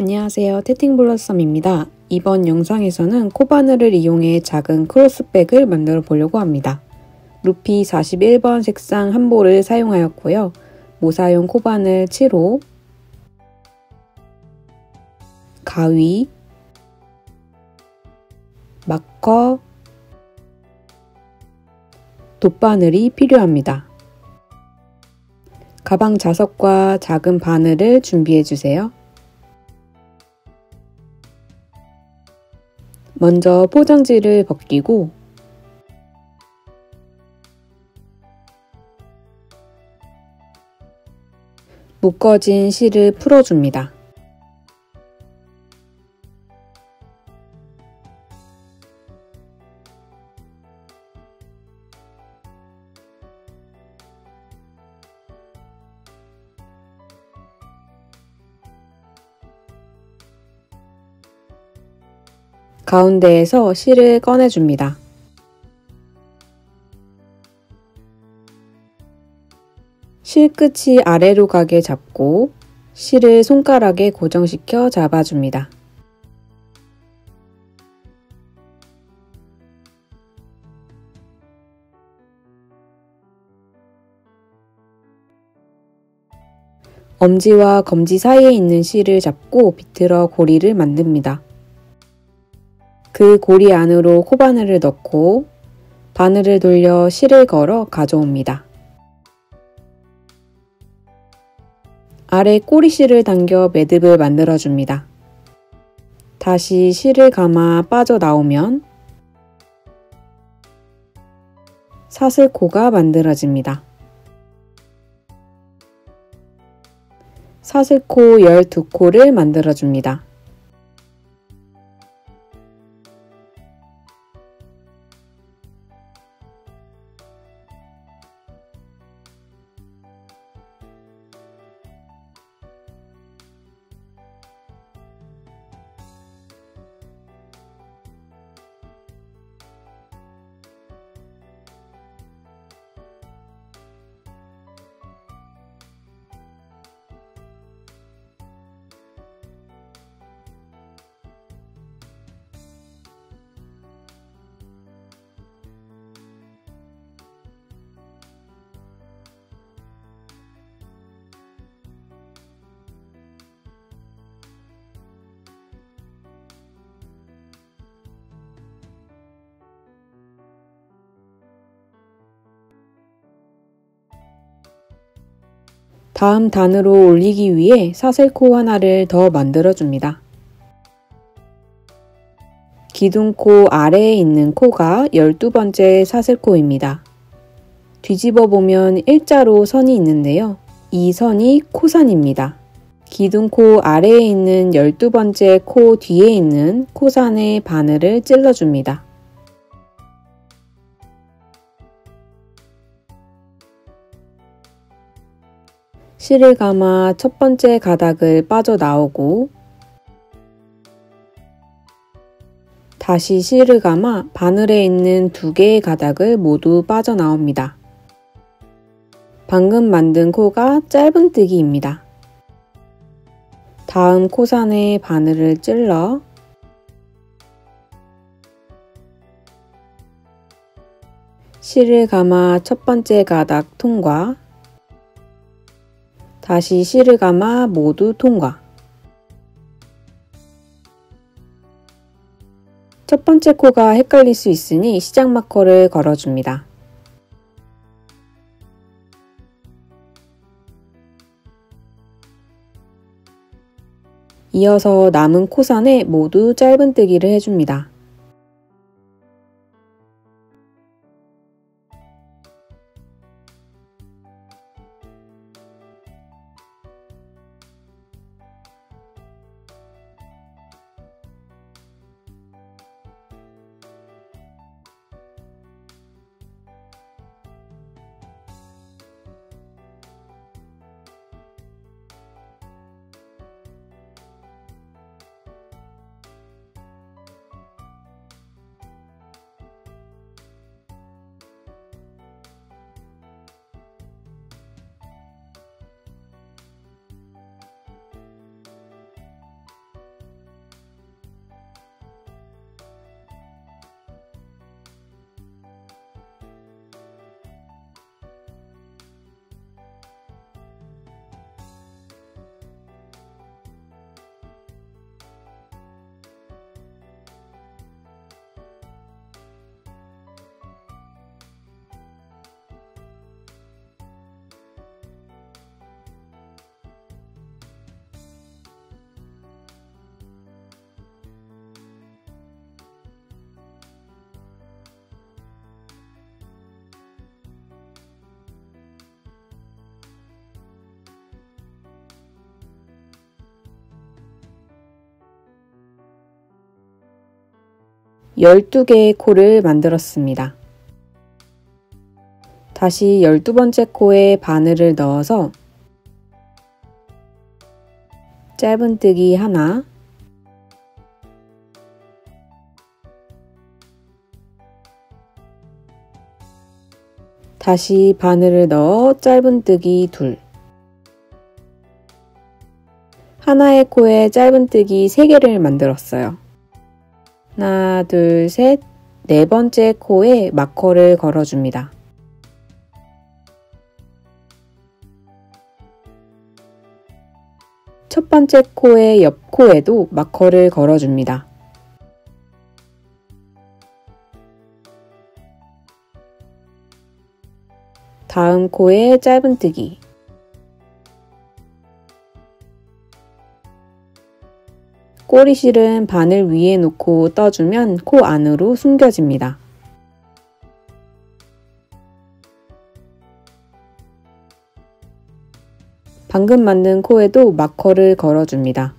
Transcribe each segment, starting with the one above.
안녕하세요. 테팅블러썸입니다. 이번 영상에서는 코바늘을 이용해 작은 크로스백을 만들어 보려고 합니다. 루피 41번 색상 한 볼을 사용하였고요. 모사용 코바늘 7호, 가위, 마커, 돗바늘이 필요합니다. 가방 자석과 작은 바늘을 준비해주세요. 먼저 포장지를 벗기고 묶어진 실을 풀어줍니다. 가운데에서 실을 꺼내줍니다. 실 끝이 아래로 가게 잡고 실을 손가락에 고정시켜 잡아줍니다. 엄지와 검지 사이에 있는 실을 잡고 비틀어 고리를 만듭니다. 그 고리 안으로 코바늘을 넣고 바늘을 돌려 실을 걸어 가져옵니다. 아래 꼬리실을 당겨 매듭을 만들어줍니다. 다시 실을 감아 빠져나오면 사슬코가 만들어집니다. 사슬코 12코를 만들어줍니다. 다음 단으로 올리기 위해 사슬코 하나를 더 만들어줍니다. 기둥코 아래에 있는 코가 12번째 사슬코입니다. 뒤집어 보면 일자로 선이 있는데요. 이 선이 코산입니다. 기둥코 아래에 있는 12번째 코 뒤에 있는 코산에 바늘을 찔러줍니다. 실을 감아 첫 번째 가닥을 빠져나오고 다시 실을 감아 바늘에 있는 두 개의 가닥을 모두 빠져나옵니다. 방금 만든 코가 짧은뜨기입니다. 다음 코산에 바늘을 찔러 실을 감아 첫 번째 가닥 통과, 다시 실을 감아 모두 통과. 첫 번째 코가 헷갈릴 수 있으니 시작 마커를 걸어줍니다. 이어서 남은 코산에 모두 짧은뜨기를 해줍니다. 12개의 코를 만들었습니다. 다시 12번째 코에 바늘을 넣어서 짧은뜨기 하나, 다시 바늘을 넣어 짧은뜨기 둘, 하나의 코에 짧은뜨기 3개를 만들었어요. 하나, 둘, 셋, 네 번째 코에 마커를 걸어줍니다. 첫 번째 코의 옆 코에도 마커를 걸어줍니다. 다음 코에 짧은뜨기, 꼬리실은 바늘 위에 놓고 떠주면 코 안으로 숨겨집니다. 방금 만든 코에도 마커를 걸어줍니다.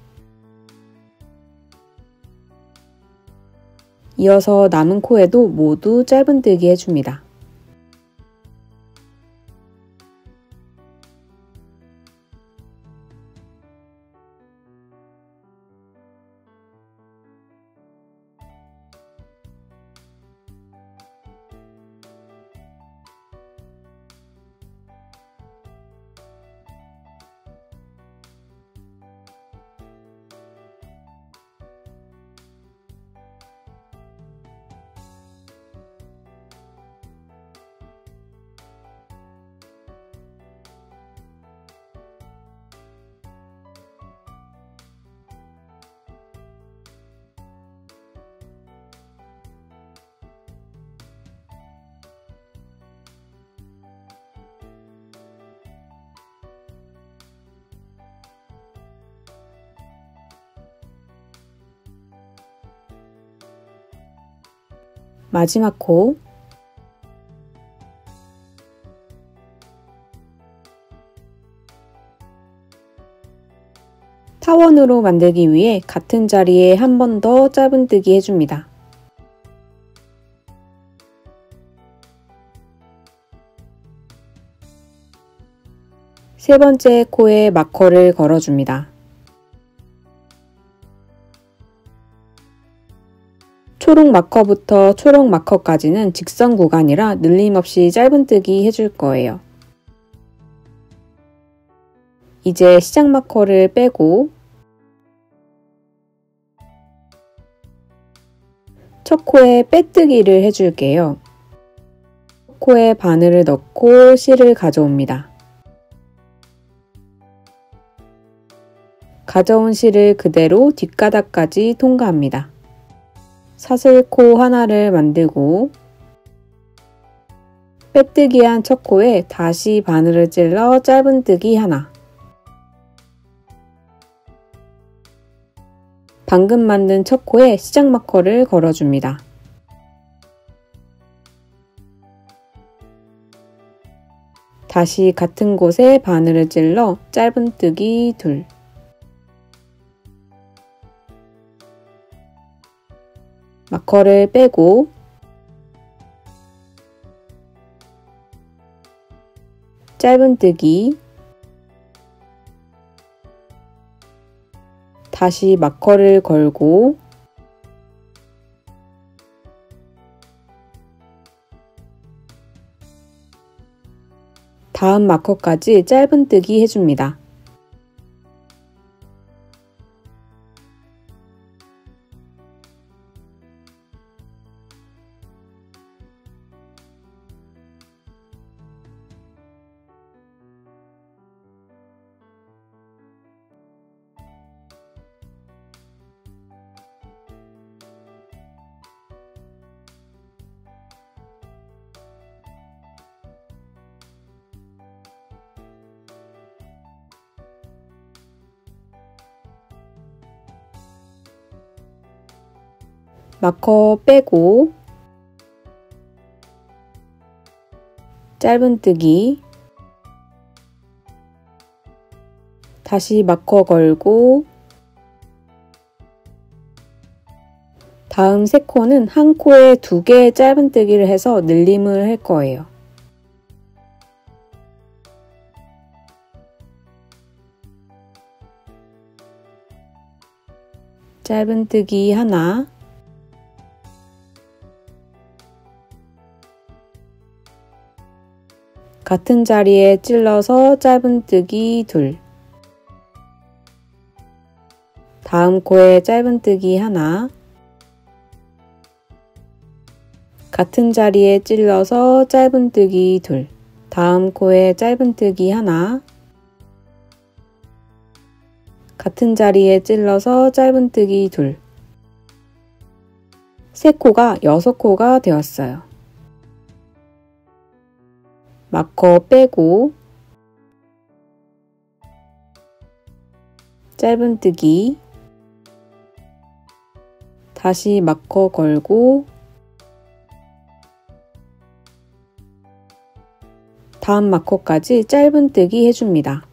이어서 남은 코에도 모두 짧은뜨기 해줍니다. 마지막 코, 타원으로 만들기 위해 같은 자리에 한 번 더 짧은뜨기 해줍니다. 세 번째 코에 마커를 걸어줍니다. 초록 마커부터 초록 마커까지는 직선 구간이라 늘림없이 짧은뜨기 해줄 거예요. 이제 시작 마커를 빼고 첫 코에 빼뜨기를 해줄게요. 코에 바늘을 넣고 실을 가져옵니다. 가져온 실을 그대로 뒷가닥까지 통과합니다. 사슬코 하나를 만들고 빼뜨기한 첫 코에 다시 바늘을 찔러 짧은뜨기 하나, 방금 만든 첫 코에 시작 마커를 걸어줍니다. 다시 같은 곳에 바늘을 찔러 짧은뜨기 둘, 마커를 빼고 짧은뜨기, 다시 마커를 걸고 다음 마커까지 짧은뜨기 해줍니다. 마커 빼고 짧은뜨기, 다시 마커 걸고 다음 세 코는 한 코에 2개의 짧은뜨기를 해서 늘림을 할 거예요. 짧은뜨기 하나, 같은 자리에 찔러서 짧은뜨기 둘, 다음 코에 짧은뜨기 하나, 같은 자리에 찔러서 짧은뜨기 둘, 다음 코에 짧은뜨기 하나, 같은 자리에 찔러서 짧은뜨기 둘. 세 코가 6코가 되었어요. 마커 빼고 짧은뜨기, 다시 마커 걸고 다음 마커까지 짧은뜨기 해줍니다.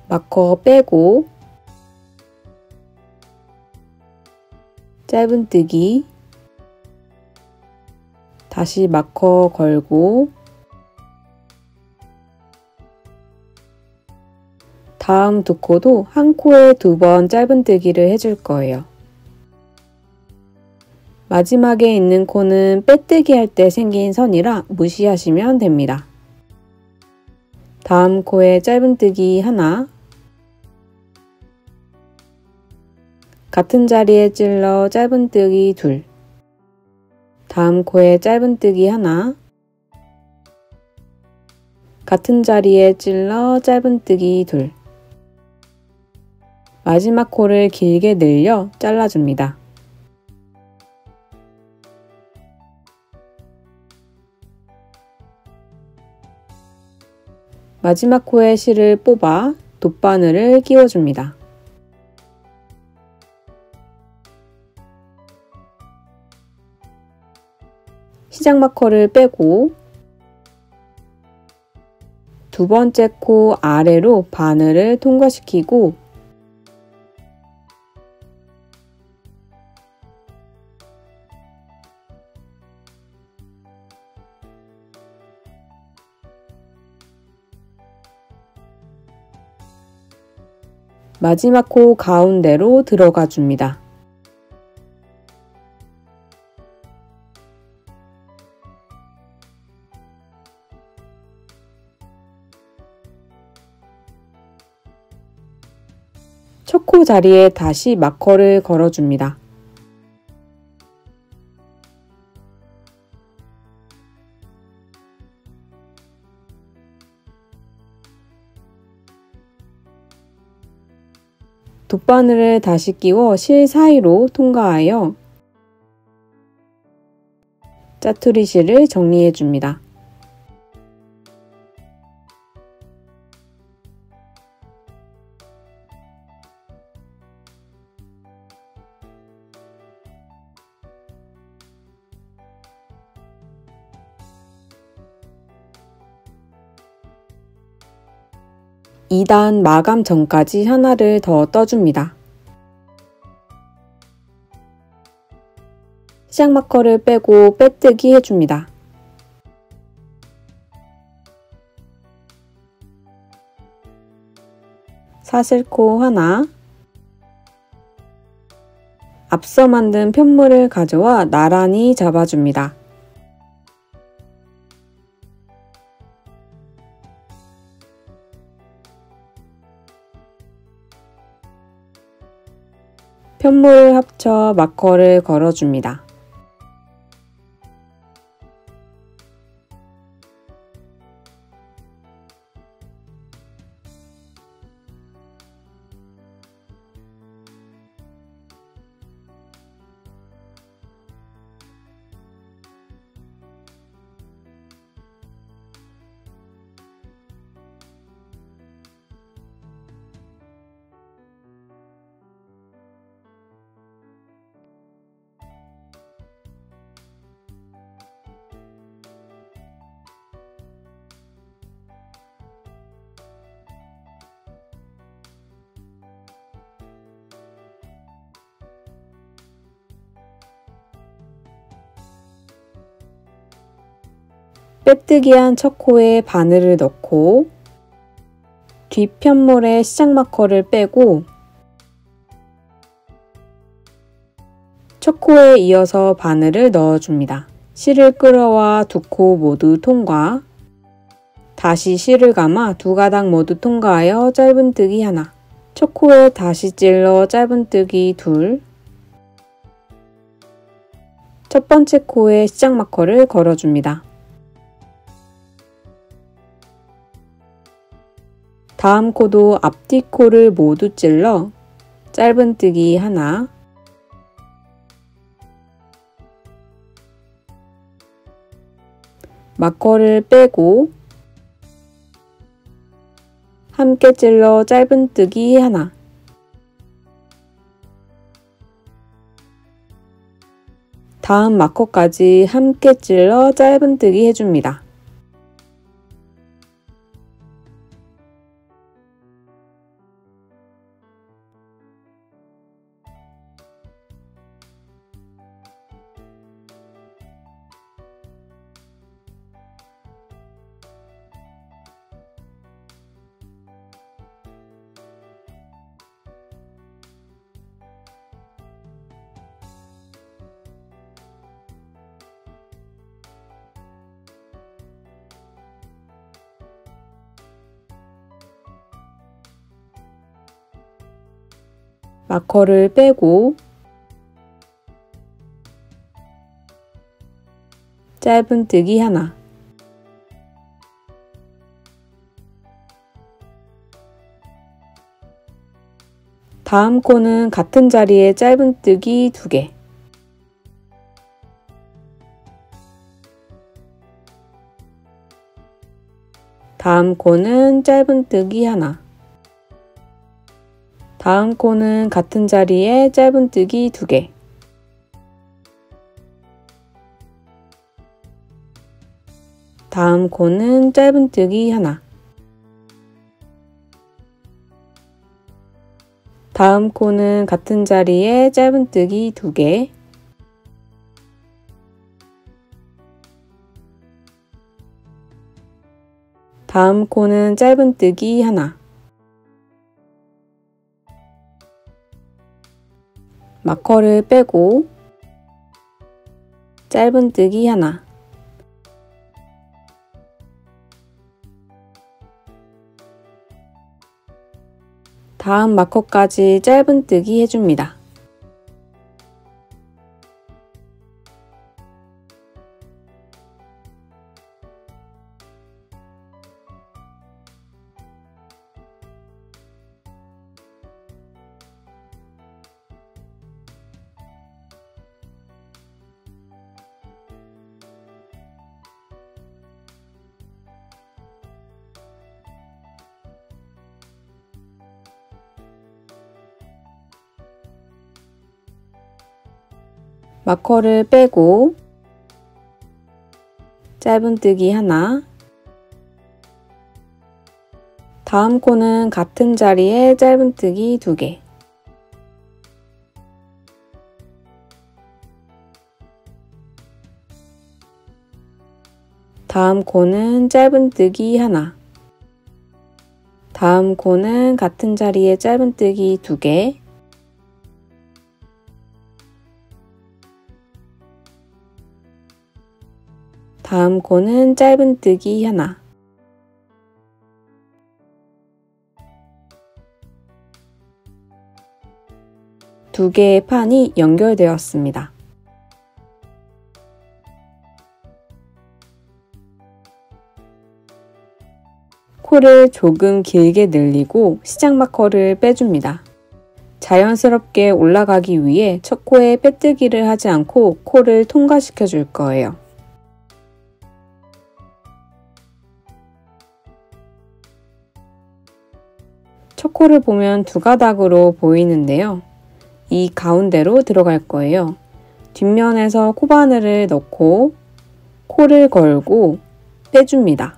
마커 빼고 짧은뜨기, 다시 마커 걸고 다음 2코도 한 코에 2번 짧은뜨기를 해줄 거예요. 마지막에 있는 코는 빼뜨기 할 때 생긴 선이라 무시하시면 됩니다. 다음 코에 짧은뜨기 하나, 같은 자리에 찔러 짧은뜨기 둘, 다음 코에 짧은뜨기 하나, 같은 자리에 찔러 짧은뜨기 둘, 마지막 코를 길게 늘려 잘라줍니다. 마지막 코에 실을 뽑아 돗바늘을 끼워줍니다. 시작 마커를 빼고 2번째 코 아래로 바늘을 통과시키고 마지막 코 가운데로 들어가 줍니다. 첫 코 자리에 다시 마커를 걸어줍니다. 돗바늘을 다시 끼워 실 사이로 통과하여 짜투리 실을 정리해 줍니다. 이 2단 마감 전까지 하나를 더 떠줍니다. 시작 마커를 빼고 빼뜨기 해줍니다. 사슬코 하나, 앞서 만든 편물을 가져와 나란히 잡아줍니다. 편물을 합쳐 마커를 걸어줍니다. 빼뜨기한 첫 코에 바늘을 넣고 뒷편물에 시작 마커를 빼고 첫 코에 이어서 바늘을 넣어줍니다. 실을 끌어와 두 코 모두 통과. 다시 실을 감아 두 가닥 모두 통과하여 짧은뜨기 하나. 첫 코에 다시 찔러 짧은뜨기 둘. 첫 번째 코에 시작 마커를 걸어줍니다. 다음 코도 앞뒤 코를 모두 찔러 짧은뜨기 하나. 마커를 빼고 함께 찔러 짧은뜨기 하나. 다음 마커까지 함께 찔러 짧은뜨기 해줍니다. 마커를 빼고 짧은뜨기 하나. 다음 코는 같은 자리에 짧은뜨기 2개. 다음 코는 짧은뜨기 하나. 다음 코는 같은 자리에 짧은뜨기 2개. 다음 코는 짧은뜨기 하나. 다음 코는 같은 자리에 짧은뜨기 2개. 다음 코는 짧은뜨기 하나. 마커를 빼고 짧은뜨기 하나. 다음 마커까지 짧은뜨기 해줍니다. 마커를 빼고 짧은뜨기 하나. 다음 코는 같은 자리에 짧은뜨기 2개. 다음 코는 짧은뜨기 하나. 다음 코는 같은 자리에 짧은뜨기 2개. 다음 코는 짧은뜨기 하나. 두 개의 판이 연결되었습니다. 코를 조금 길게 늘리고 시작 마커를 빼줍니다. 자연스럽게 올라가기 위해 첫 코에 빼뜨기를 하지 않고 코를 통과시켜 줄 거예요. 첫 코를 보면 두 가닥으로 보이는데요. 이 가운데로 들어갈 거예요. 뒷면에서 코바늘을 넣고 코를 걸고 빼줍니다.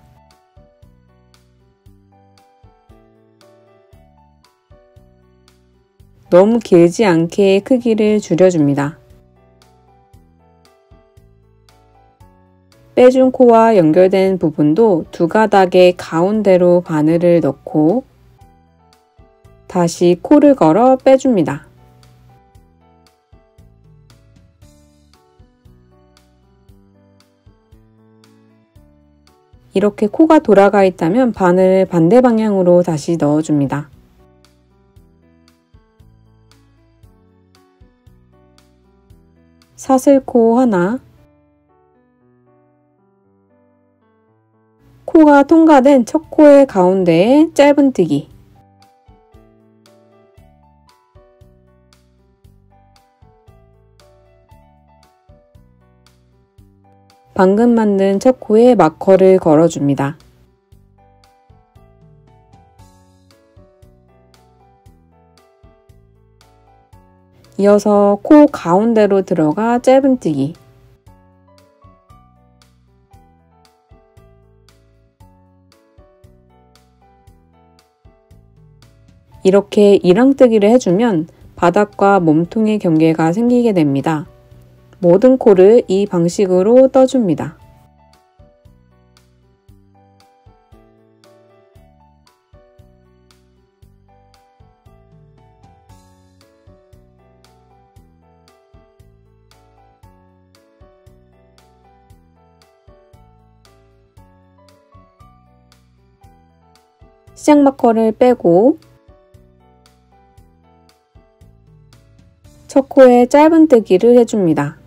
너무 길지 않게 크기를 줄여줍니다. 빼준 코와 연결된 부분도 두 가닥의 가운데로 바늘을 넣고 다시 코를 걸어 빼줍니다. 이렇게 코가 돌아가 있다면 바늘을 반대 방향으로 다시 넣어줍니다. 사슬코 하나, 코가 통과된 첫 코의 가운데에 짧은뜨기, 방금 만든 첫 코에 마커를 걸어줍니다. 이어서 코 가운데로 들어가 짧은뜨기, 이렇게 이랑뜨기를 해주면 바닥과 몸통의 경계가 생기게 됩니다. 모든 코를 이 방식으로 떠줍니다. 시작 마커를 빼고 첫 코에 짧은뜨기를 해줍니다.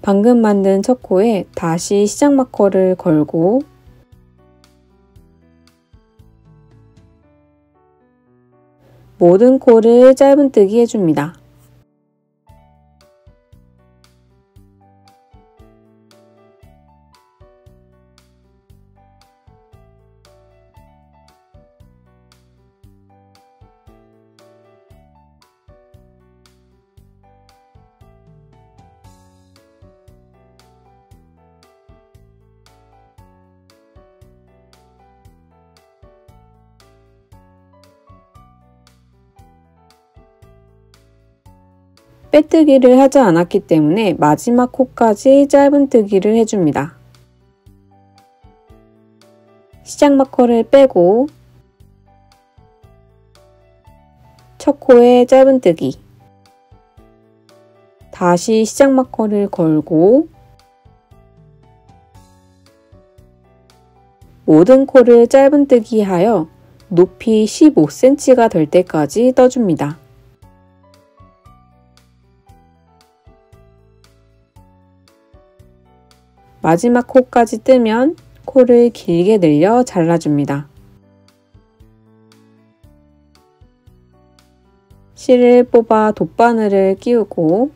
방금 만든 첫 코에 다시 시작 마커를 걸고 모든 코를 짧은뜨기 해줍니다. 빼뜨기를 하지 않았기 때문에 마지막 코까지 짧은뜨기를 해줍니다. 시작 마커를 빼고 첫 코에 짧은뜨기, 다시 시작 마커를 걸고 모든 코를 짧은뜨기 하여 높이 15cm가 될 때까지 떠줍니다. 마지막 코까지 뜨면 코를 길게 늘려 잘라줍니다. 실을 뽑아 돗바늘을 끼우고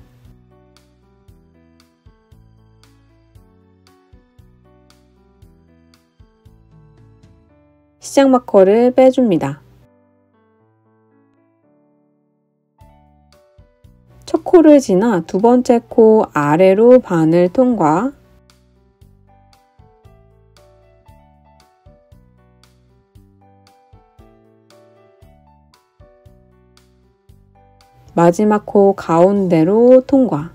시작 마커를 빼줍니다. 첫 코를 지나 두 번째 코 아래로 바늘 통과, 마지막 코 가운데로 통과,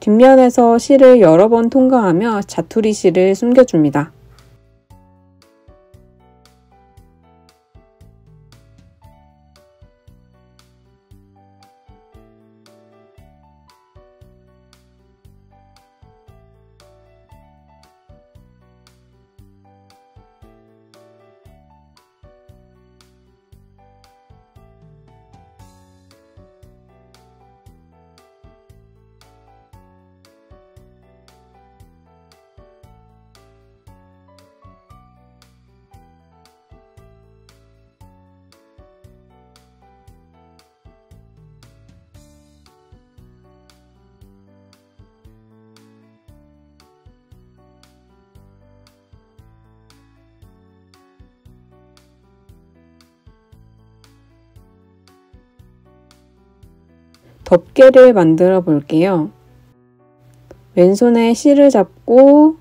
뒷면에서 실을 여러 번 통과하며 자투리 실을 숨겨줍니다. 덮개를 만들어 볼게요. 왼손에 실을 잡고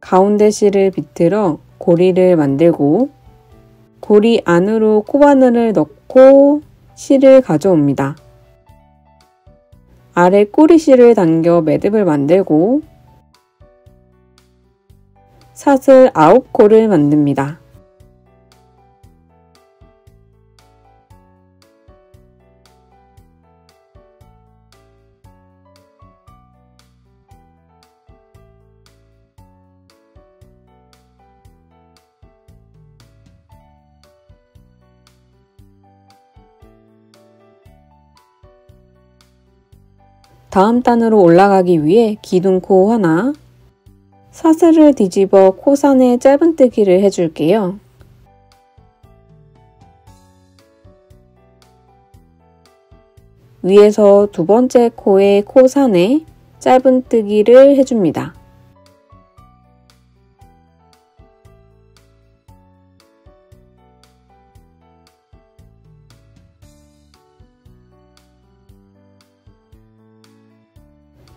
가운데 실을 비틀어 고리를 만들고 고리 안으로 코바늘을 넣고 실을 가져옵니다. 아래 꼬리실을 당겨 매듭을 만들고 사슬 9코를 만듭니다. 다음 단으로 올라가기 위해 기둥코 하나, 사슬을 뒤집어 코산에 짧은뜨기를 해줄게요. 위에서 두 번째 코의 코산에 짧은뜨기를 해줍니다.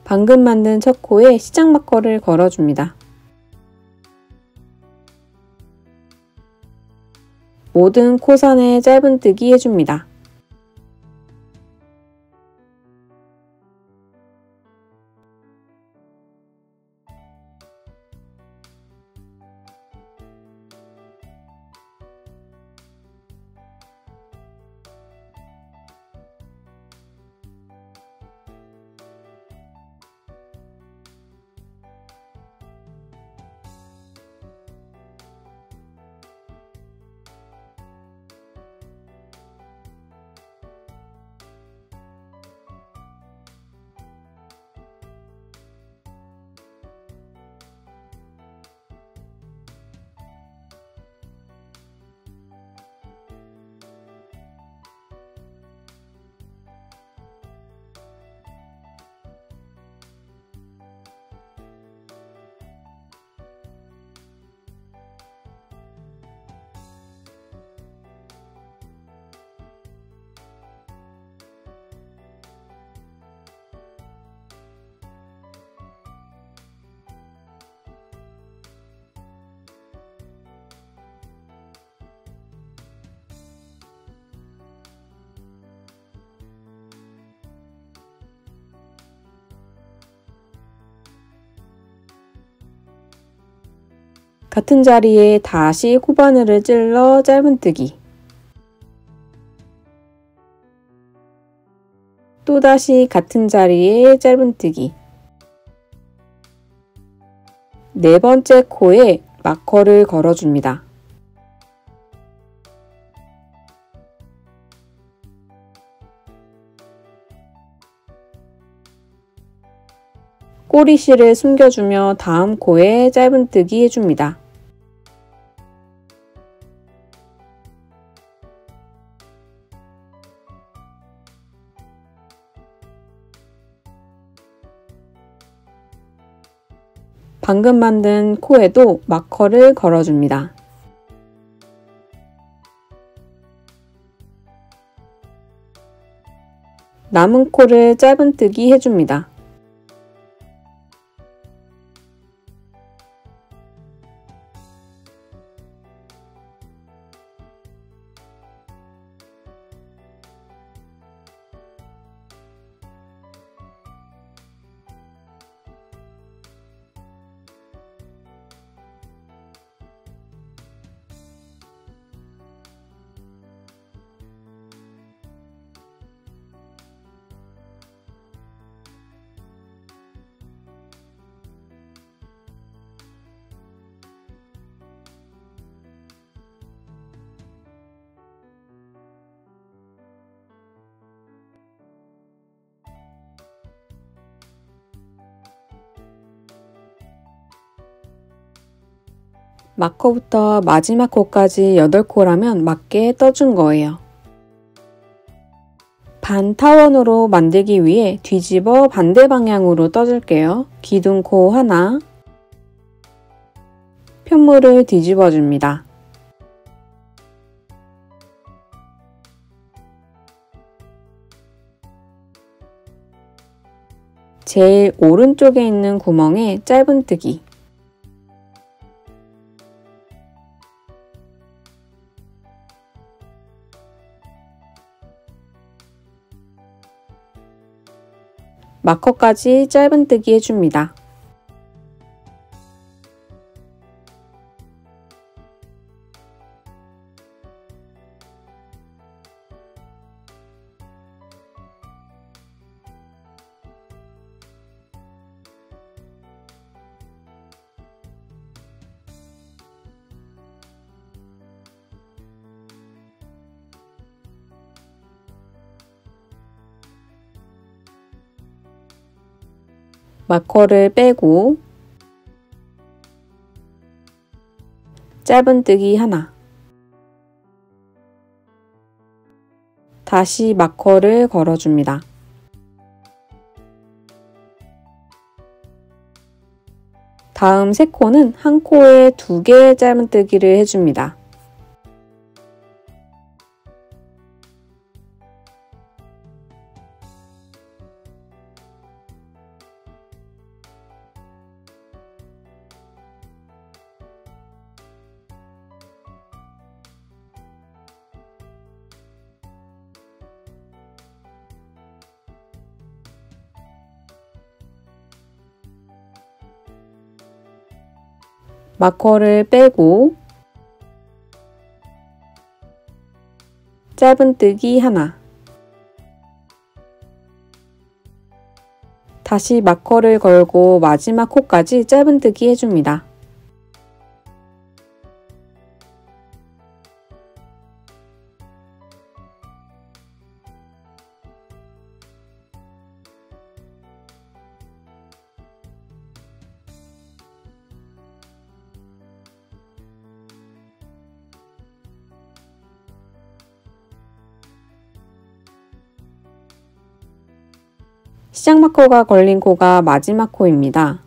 방금 만든 첫 코에 시작 마커를 걸어줍니다. 모든 코산에 짧은뜨기 해줍니다. 같은 자리에 다시 코바늘을 찔러 짧은뜨기, 또다시 같은 자리에 짧은뜨기, 네 번째 코에 마커를 걸어줍니다. 꼬리실을 숨겨주며 다음 코에 짧은뜨기 해줍니다. 방금 만든 코에도 마커를 걸어줍니다. 남은 코를 짧은뜨기 해줍니다. 마커부터 마지막 코까지 8코라면 맞게 떠준 거예요. 반 타원으로 만들기 위해 뒤집어 반대 방향으로 떠줄게요. 기둥코 하나, 편물을 뒤집어 줍니다. 제일 오른쪽에 있는 구멍에 짧은뜨기, 마커까지 짧은뜨기 해줍니다. 마커를 빼고 짧은뜨기 하나, 다시 마커를 걸어줍니다. 다음 세 코는 한 코에 2개의 짧은뜨기를 해줍니다. 마커를 빼고 짧은뜨기 하나, 다시 마커를 걸고 마지막 코까지 짧은뜨기 해줍니다. 시작 마커가 걸린 코가 마지막 코입니다.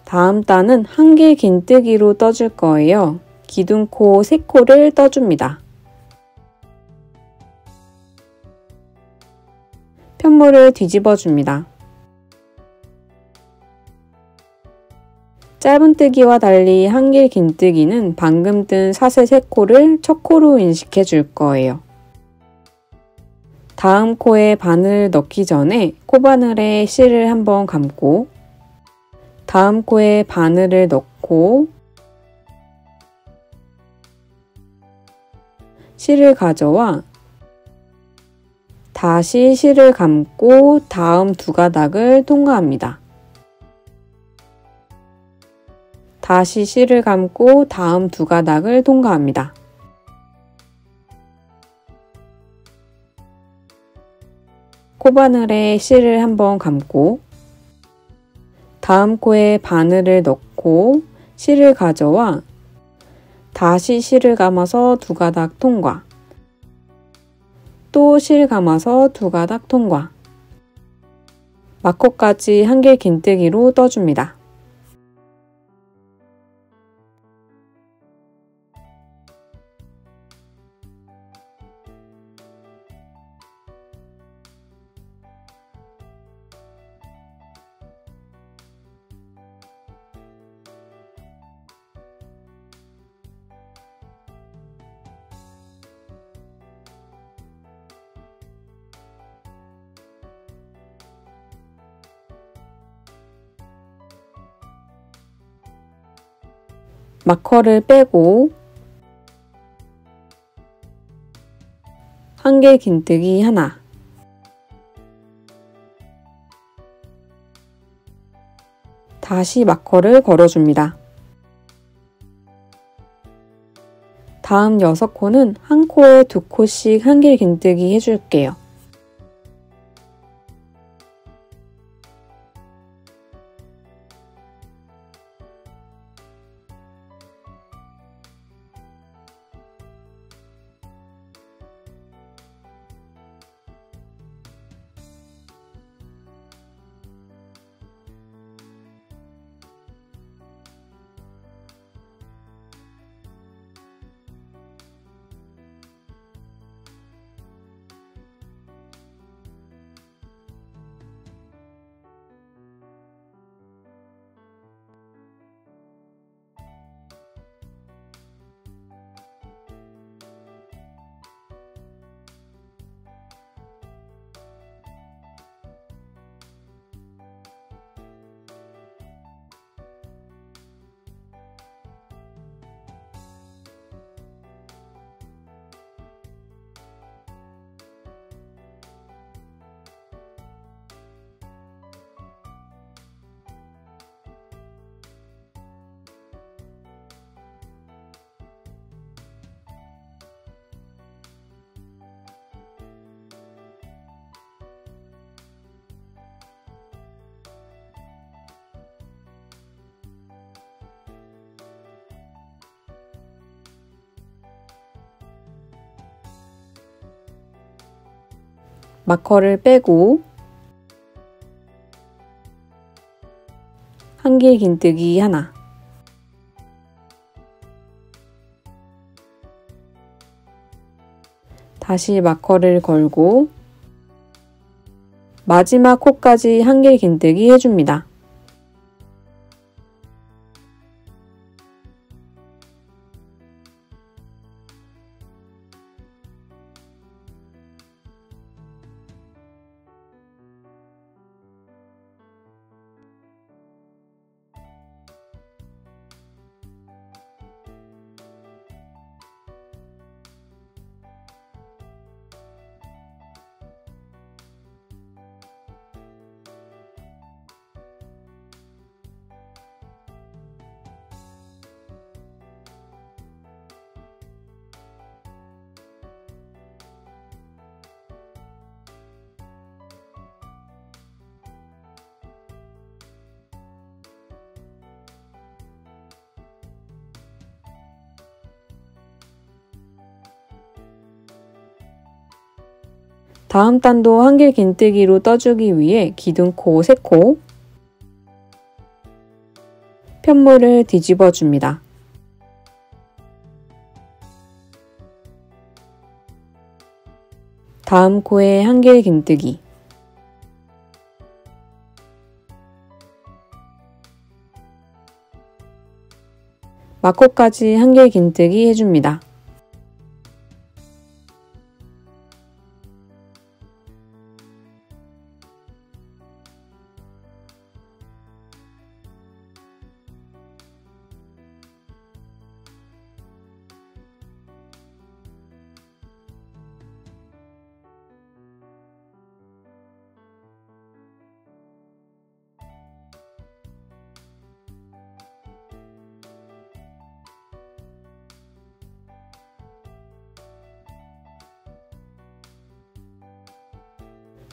다음 단은 한길 긴뜨기로 떠줄 거예요. 기둥코 3코를 떠줍니다. 편물을 뒤집어 줍니다. 짧은뜨기와 달리 한길 긴뜨기는 방금 뜬 사슬 3코를 첫 코로 인식해 줄 거예요. 다음 코에 바늘 넣기 전에 코바늘에 실을 한번 감고 다음 코에 바늘을 넣고 실을 가져와 다시 실을 감고 다음 2가닥을 통과합니다. 다시 실을 감고 다음 2가닥을 통과합니다. 코바늘에 실을 한번 감고 다음 코에 바늘을 넣고 실을 가져와 다시 실을 감아서 2가닥 통과, 또 실 감아서 2가닥 통과, 마커까지 한길 긴뜨기로 떠줍니다. 마커를 빼고 한길 긴뜨기 하나, 다시 마커를 걸어줍니다. 다음 6코는 한 코에 2코씩 한길 긴뜨기 해줄게요. 마커를 빼고 한길 긴뜨기 하나, 다시 마커를 걸고 마지막 코까지 한길 긴뜨기 해줍니다. 다음 단도 한길 긴뜨기로 떠주기 위해 기둥코 3코, 편물을 뒤집어 줍니다. 다음 코에 한길 긴뜨기, 마코까지 한길 긴뜨기 해줍니다.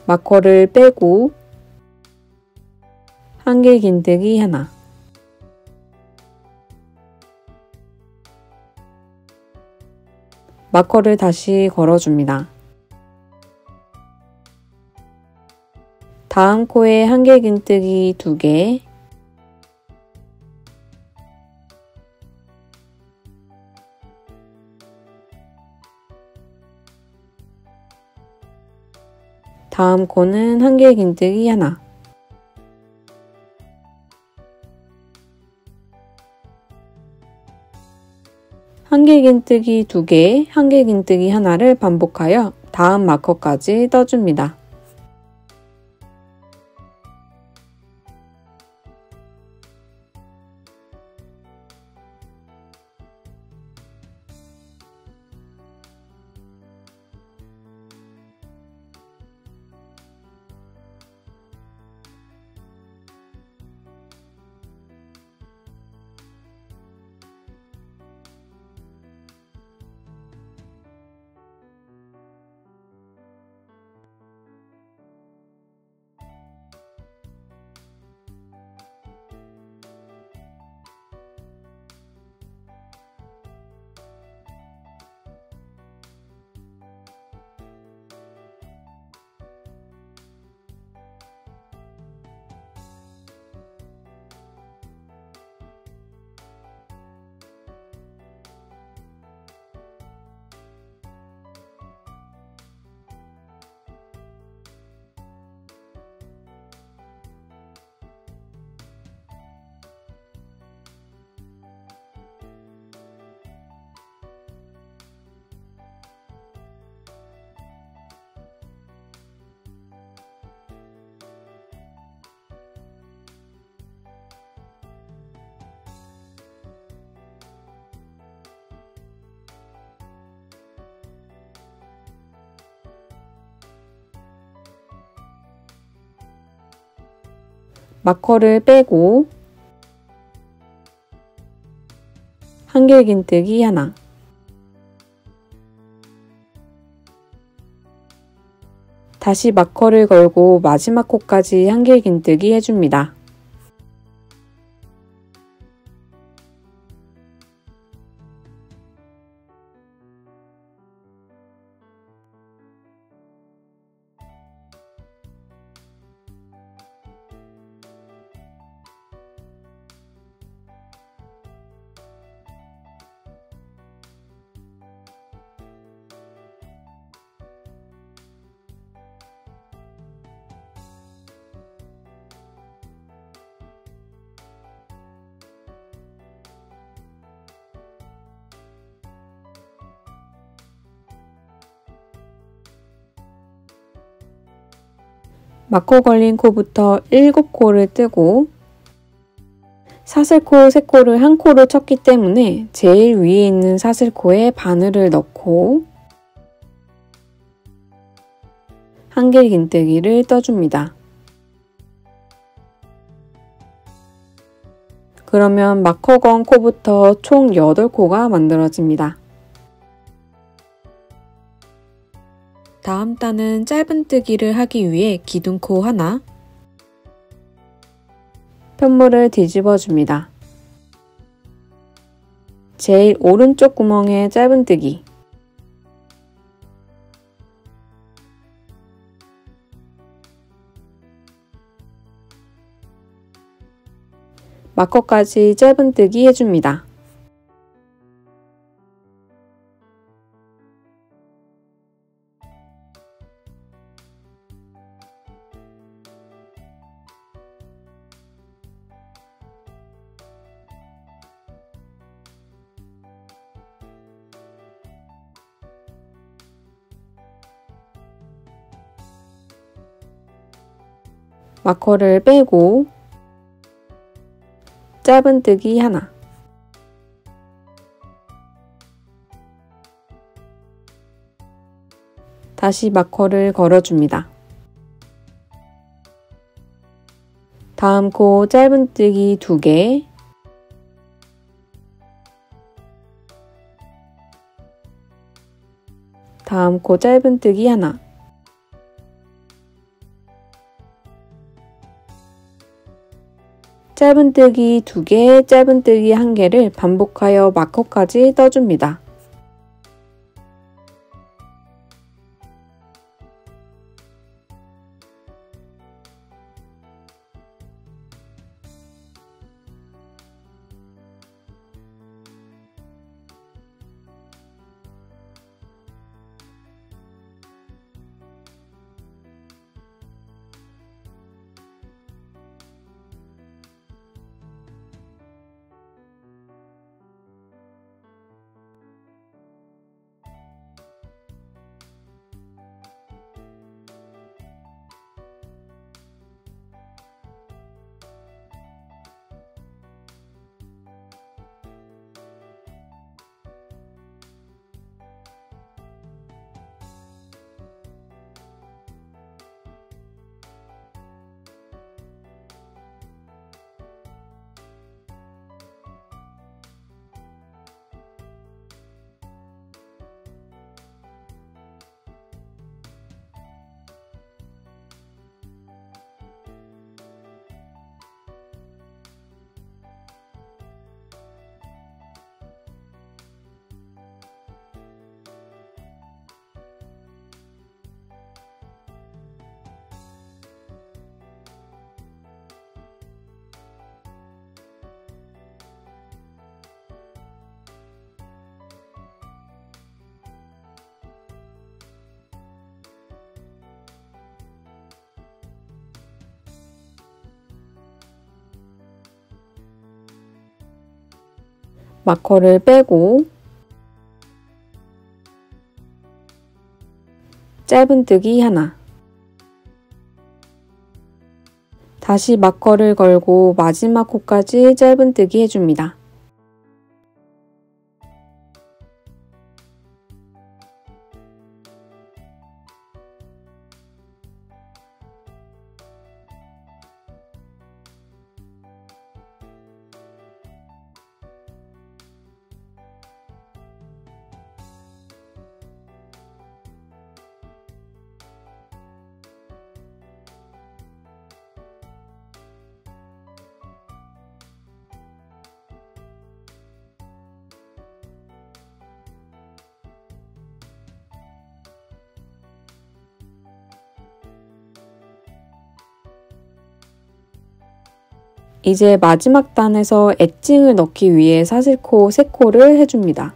마커를 빼고 한길 긴뜨기 하나, 마커를 다시 걸어줍니다. 다음 코에 한길 긴뜨기 2개, 다음 코는 한길 긴뜨기 하나, 한길 긴뜨기 2개, 한길 긴뜨기 하나를 반복하여 다음 마커까지 떠줍니다. 마커를 빼고 한길 긴뜨기 하나, 다시 마커를 걸고 마지막 코까지 한길 긴뜨기 해줍니다. 마커 걸린 코부터 7코를 뜨고 사슬코 3코를 한 코로 쳤기 때문에 제일 위에 있는 사슬코에 바늘을 넣고 한길 긴뜨기를 떠줍니다. 그러면 마커 건 코부터 총 8코가 만들어집니다. 다음 단은 짧은뜨기를 하기 위해 기둥코 하나, 편물을 뒤집어 줍니다. 제일 오른쪽 구멍에 짧은뜨기, 마커까지 짧은뜨기 해줍니다. 마커를 빼고 짧은뜨기 하나, 다시 마커를 걸어줍니다. 다음 코 짧은뜨기 2개, 다음 코 짧은뜨기 하나, 짧은뜨기 2개, 짧은뜨기 1개를 반복하여 마커까지 떠줍니다. 마커를 빼고 짧은뜨기 하나, 다시 마커를 걸고 마지막 코까지 짧은뜨기 해줍니다. 이제 마지막 단에서 엣징을 넣기 위해 사슬코 3코를 해줍니다.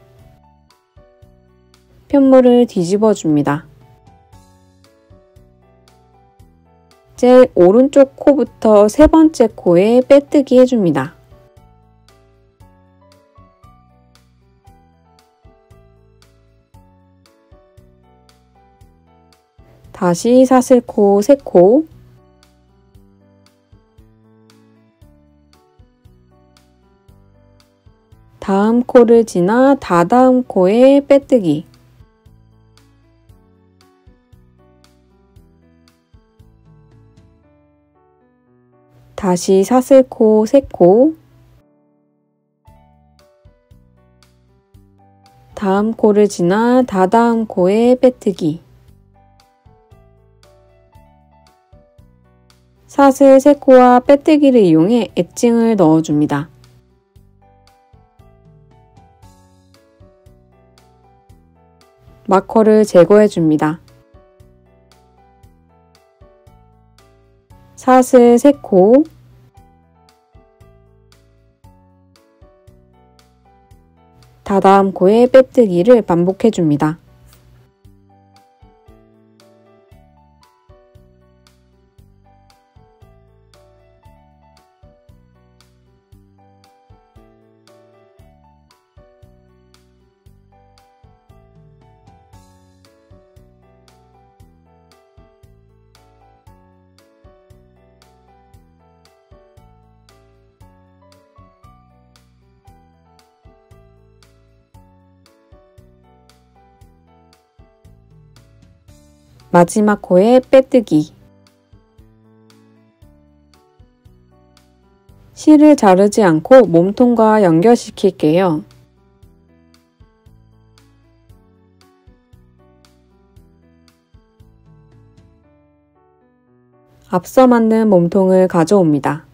편물을 뒤집어 줍니다. 제일 오른쪽 코부터 3번째 코에 빼뜨기 해줍니다. 다시 사슬코 3코, 다음 코를 지나 다다음 코에 빼뜨기. 다시 사슬코 3코, 다음 코를 지나 다다음 코에 빼뜨기. 사슬 3코와 빼뜨기를 이용해 엣징을 넣어줍니다. 마커를 제거해줍니다. 사슬 3코, 다다음 코에 빼뜨기를 반복해줍니다. 마지막 코에 빼뜨기. 실을 자르지 않고 몸통과 연결시킬게요. 앞서 만든 몸통을 가져옵니다.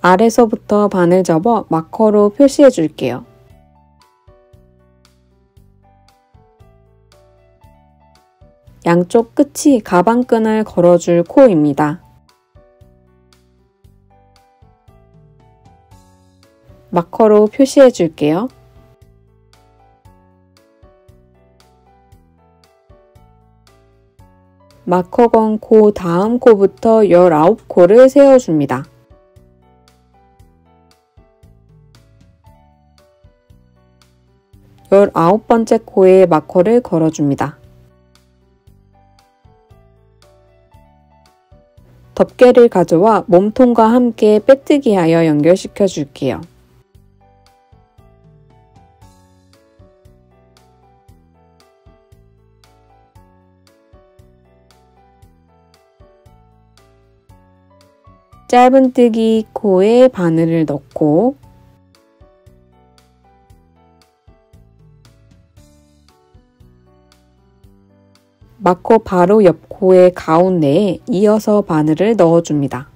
아래서부터 반을 접어 마커로 표시해 줄게요. 양쪽 끝이 가방끈을 걸어줄 코입니다. 마커로 표시해 줄게요. 마커 건 코 다음 코부터 19코를 세워줍니다. 19번째 코에 마커를 걸어줍니다. 덮개를 가져와 몸통과 함께 빼뜨기하여 연결시켜 줄게요. 짧은뜨기 코에 바늘을 넣고 마커 바로 옆 코의 가운데에 이어서 바늘을 넣어줍니다.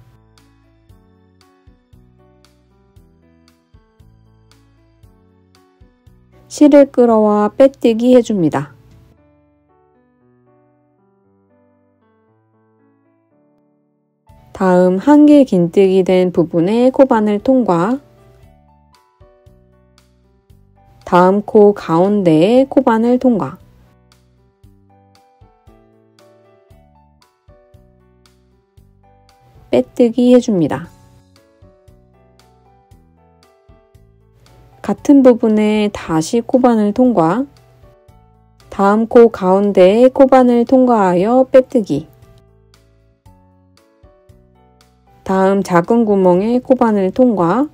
실을 끌어와 빼뜨기 해줍니다. 다음 한길 긴뜨기 된 부분에 코바늘 통과, 다음 코 가운데에 코바늘 통과, 빼뜨기 해줍니다. 같은 부분에 다시 코바늘 통과, 다음 코 가운데에 코바늘 통과하여 빼뜨기, 다음 작은 구멍에 코바늘 통과,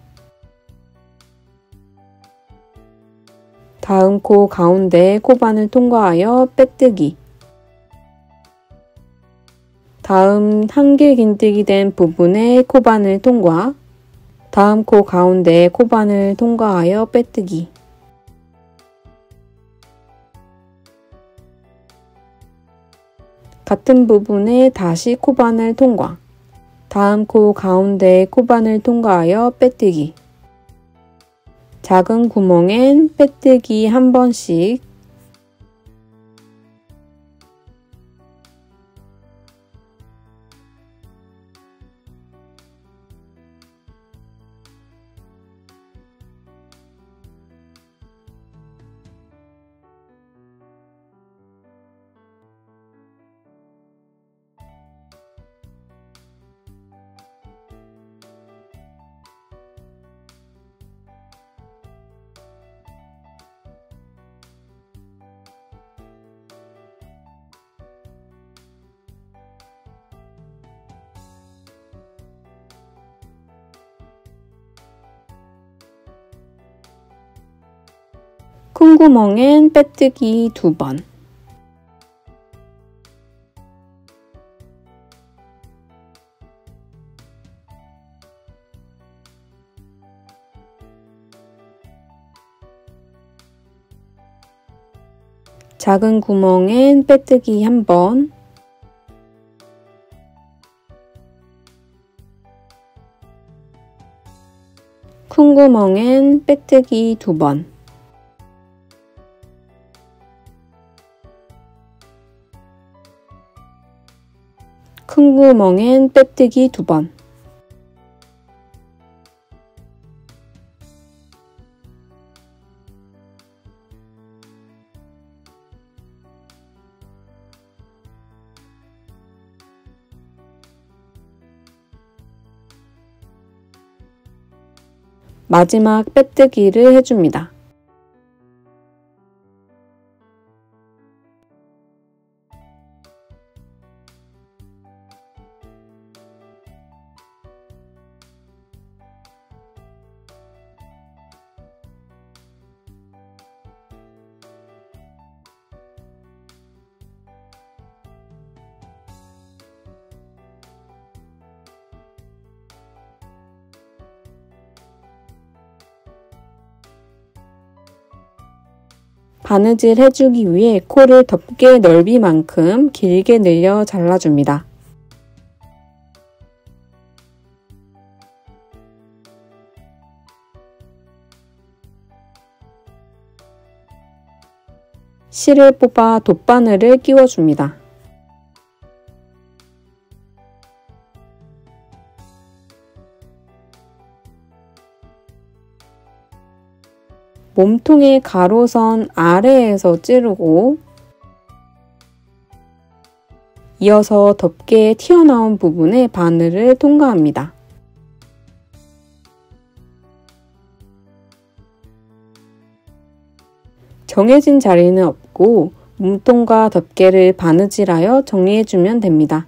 다음 코 가운데에 코바늘 통과하여 빼뜨기, 다음 한길 긴뜨기 된 부분에 코바늘 통과, 다음 코 가운데에 코바늘 통과하여 빼뜨기, 같은 부분에 다시 코바늘 통과, 다음 코 가운데에 코바늘 통과하여 빼뜨기, 작은 구멍엔 빼뜨기 한 번씩, 콩구멍엔 빼뜨기 2번. 작은 구멍엔 빼뜨기 1번. 큰 구멍엔 빼뜨기 2번. 큰 구멍엔 빼뜨기 2번. 마지막 빼뜨기를 해줍니다. 바느질 해주기 위해 코를 덮개 넓이만큼 길게 늘려 잘라줍니다. 실을 뽑아 돗바늘을 끼워줍니다. 몸통의 가로선 아래에서 찌르고 이어서 덮개에 튀어나온 부분에 바늘을 통과합니다. 정해진 자리는 없고 몸통과 덮개를 바느질하여 정리해주면 됩니다.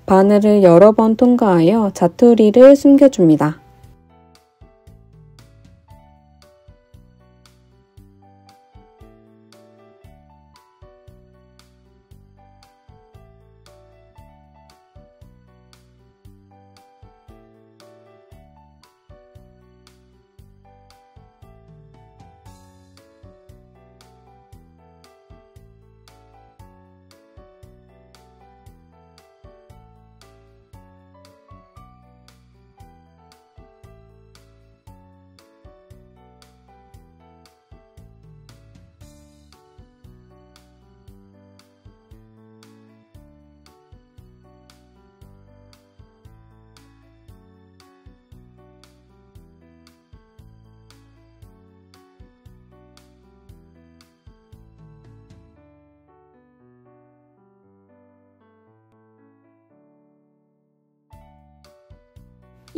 바늘을 여러 번 통과하여 자투리를 숨겨줍니다.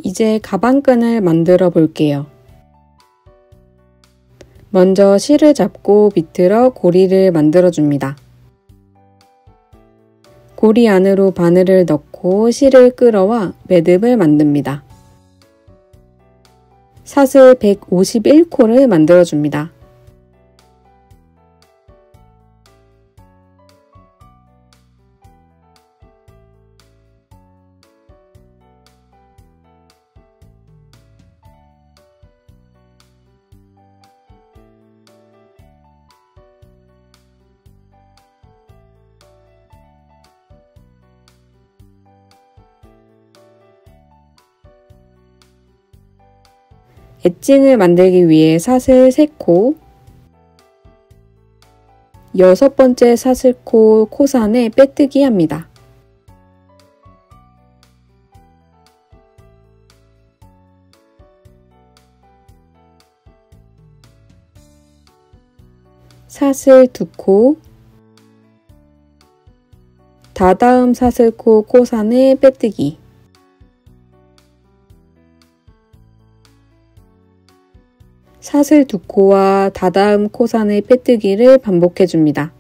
이제 가방끈을 만들어 볼게요. 먼저 실을 잡고 비틀어 고리를 만들어 줍니다. 고리 안으로 바늘을 넣고 실을 끌어와 매듭을 만듭니다. 사슬 151코를 만들어 줍니다. 엣징을 만들기 위해 사슬 3코, 6번째 사슬코 코산에 빼뜨기 합니다. 사슬 2코, 다다음 사슬코 코산에 빼뜨기, 사슬 2코와 다다음 코산의 빼뜨기를 반복해 줍니다.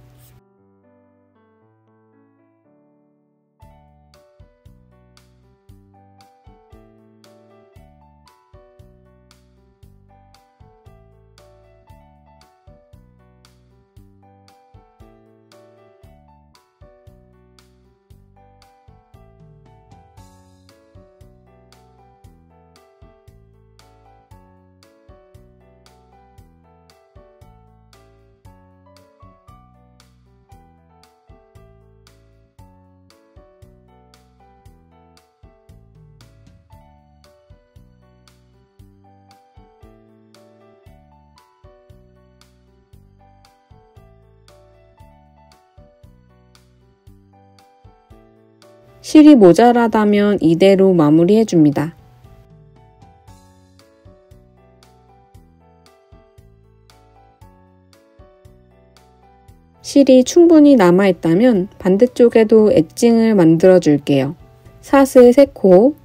실이 모자라다면 이대로 마무리해 줍니다. 실이 충분히 남아있다면 반대쪽에도 엣징을 만들어 줄게요. 사슬 3코,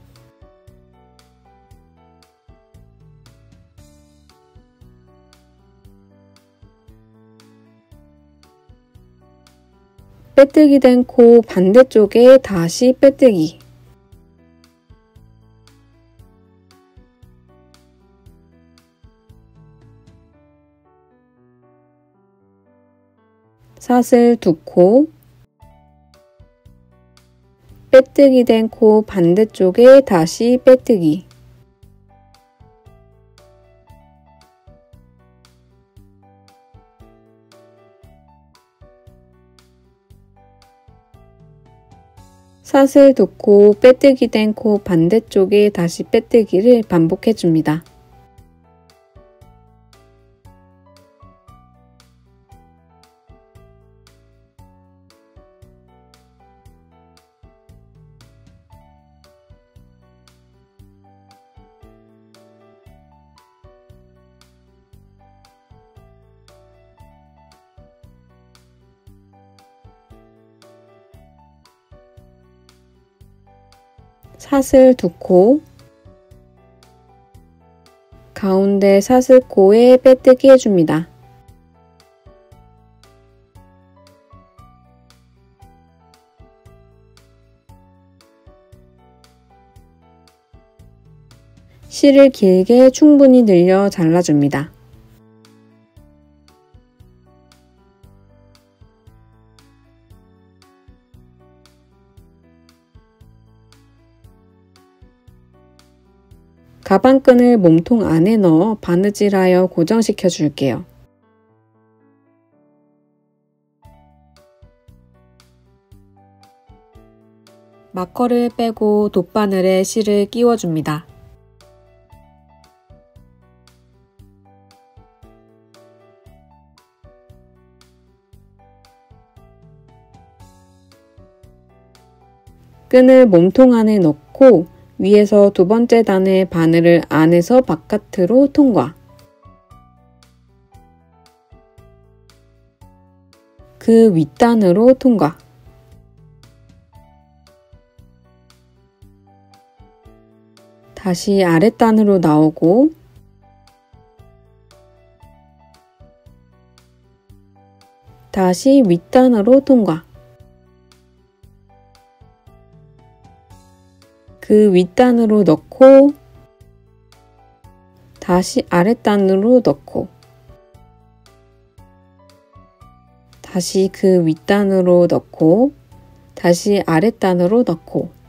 빼뜨기 된 코 반대쪽에 다시 빼뜨기, 사슬 2코, 빼뜨기 된 코 반대쪽에 다시 빼뜨기, 사슬 2코, 빼뜨기 된 코 반대쪽에 다시 빼뜨기를 반복해 줍니다. 사슬 2코, 가운데 사슬코에 빼뜨기 해줍니다. 실을 길게 충분히 늘려 잘라줍니다. 가방끈을 몸통 안에 넣어 바느질하여 고정시켜 줄게요. 마커를 빼고 돗바늘에 실을 끼워줍니다. 끈을 몸통 안에 넣고 위에서 2번째 단의 바늘을 안에서 바깥으로 통과. 그 윗단으로 통과. 다시 아랫단으로 나오고 다시 윗단으로 통과. 그 윗단으로 넣고 다시 아랫단으로 넣고 다시 그 윗단으로 넣고 다시 아랫단으로 넣고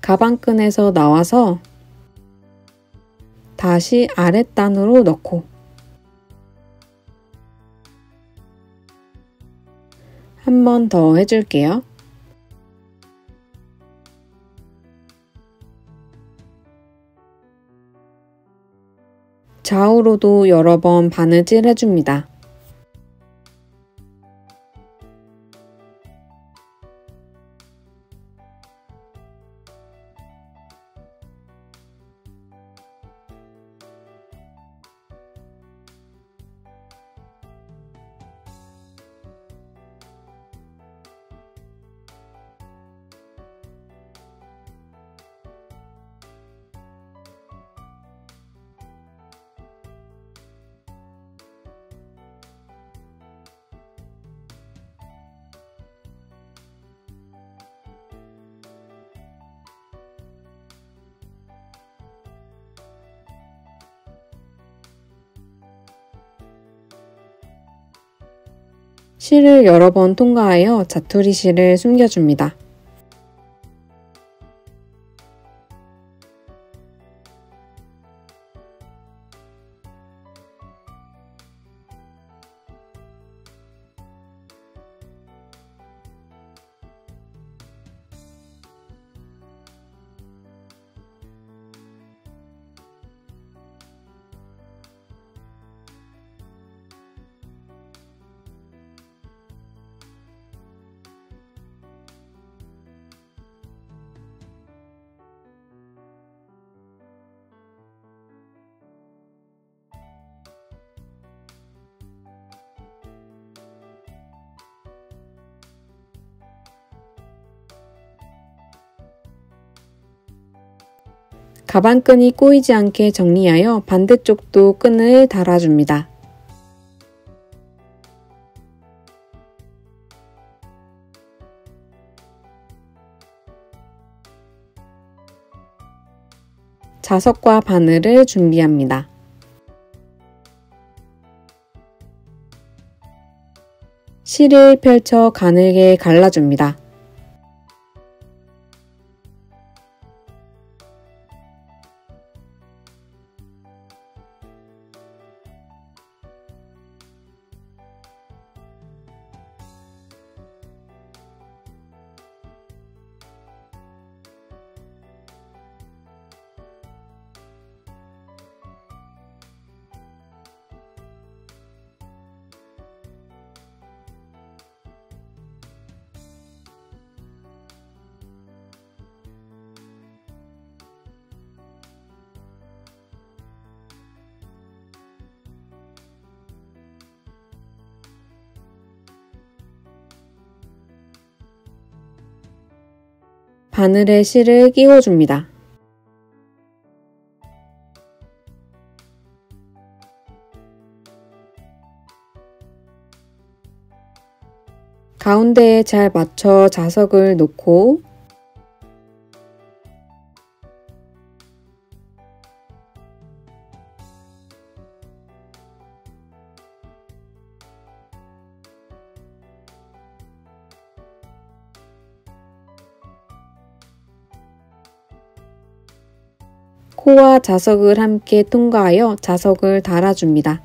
가방끈에서 나와서 다시 아랫단으로 넣고 한 번 더 해줄게요. 좌우로도 여러 번 바느질 해줍니다. 실을 여러 번 통과하여 자투리 실을 숨겨줍니다. 가방끈이 꼬이지 않게 정리하여 반대쪽도 끈을 달아줍니다. 자석과 바늘을 준비합니다. 실을 펼쳐 가늘게 갈라줍니다. 바늘에 실을 끼워줍니다. 가운데에 잘 맞춰 자석을 놓고 코와 자석을 함께 통과하여 자석을 달아줍니다.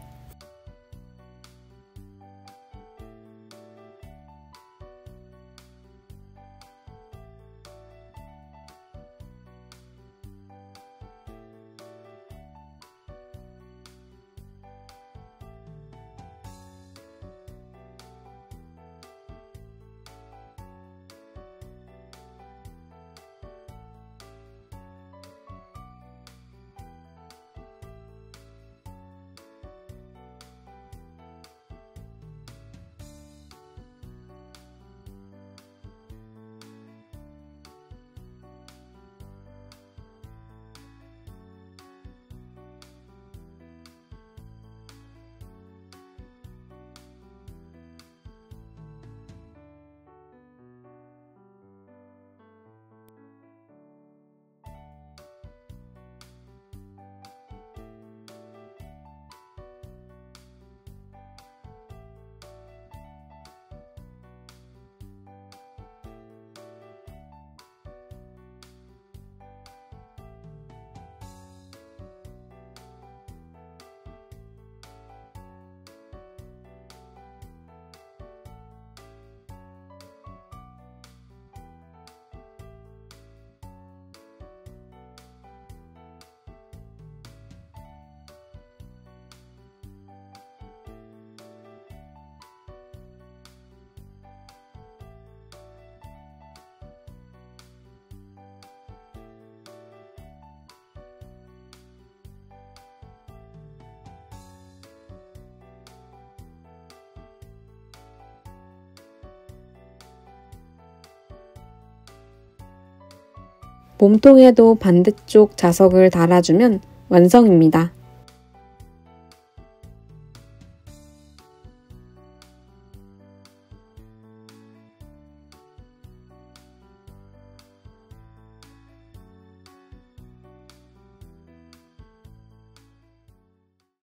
몸통에도 반대쪽 자석을 달아주면 완성입니다.